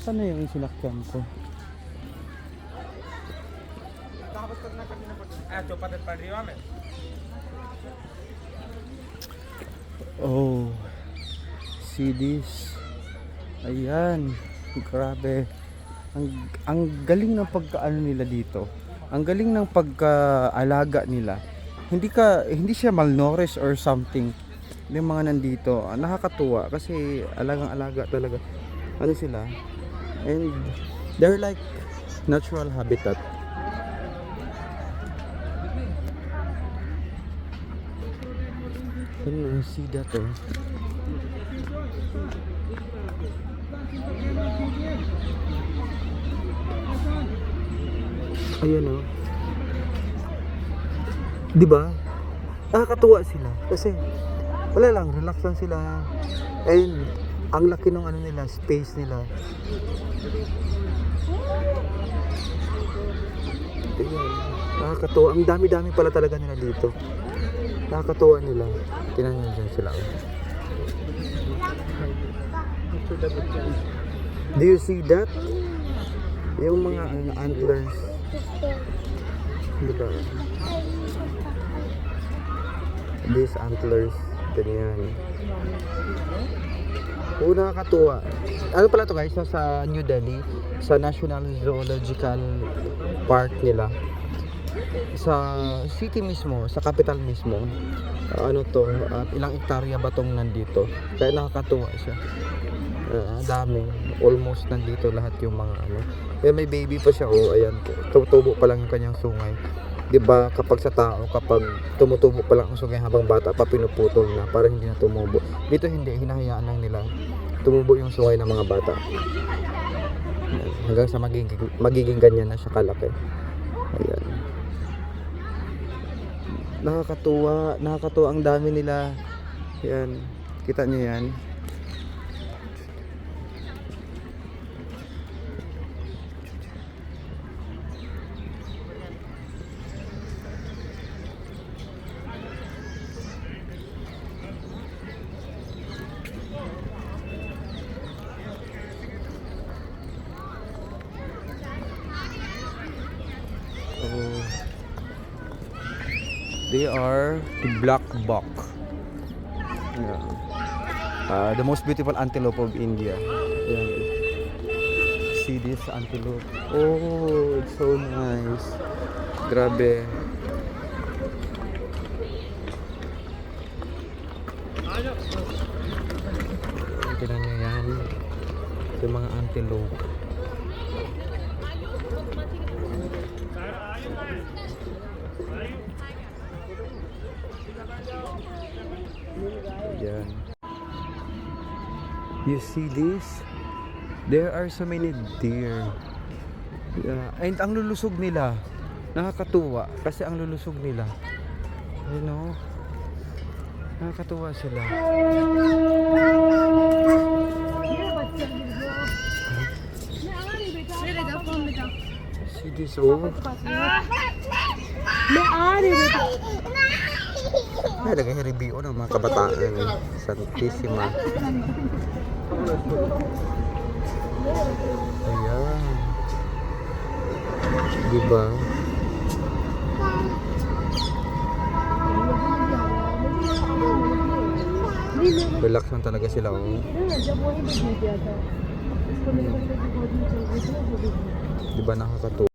Saan na yung sinakyan ko? Oh, see this? Ayan, grabe. Ang galing ng pagkaano nila dito. Ang galing ng pagkaalaga nila. Hindi siya malnourished or something. Yung mga nandito, nakakatuwa kasi alagang-alaga talaga. Ano sila? And they're like natural habitat. Can see that oh. Ayan oh. 'Di ba? Nakakatuwa sila kasi wala lang, relax lang sila. And ang laki ng ano nila, space nila. Tingnan, nakakatuwa. Ang dami-dami pala talaga nila dito. Nakakatuwa nila. Tingnan nyo dyan sila. Do you see that? Yung mga antlers. Diba? These antlers. Ganyan. Oo, nakakatuwa. Ano pala to guys? Sa New Delhi, sa National Zoological Park nila. Sa city mismo, sa capital mismo. Ano to, ilang hektarya ba tong nandito? Kaya nakakatuwa siya. Dami. Almost nandito lahat yung mga ano. Kaya may baby pa siya. Oh, ayan. Tutubo pa lang yung kanyang sungay. 'Di ba kapag sa tao, kapag tumutubo pa lang ang sungay habang bata pa, pinuputol na para hindi na tumubo. Dito hindi, hinahayaan lang nila tumubo yung sungay ng mga bata. Ayan. Hanggang sa magiging ganyan na siya kalaki. Ayan. Nakakatuwa ang dami nila. Ayan, kita niyo 'yan. They are the black buck. Yeah. The most beautiful antelope of India. Yeah. See this antelope. Oh, it's so nice. Grabe. Tignan nyo yan. Ito yung mga antelope. Yan. You see this? There are so many deer. Yeah. And ang lulusog nila, nakakatuwa kasi ang lulusog nila, you know, nakakatuwa sila. See this oh. Ay, nag-review ng mga kabataan. Santissima. Ayan. Diba? Relax lang talaga sila. Oh. Diba nakakatuwa?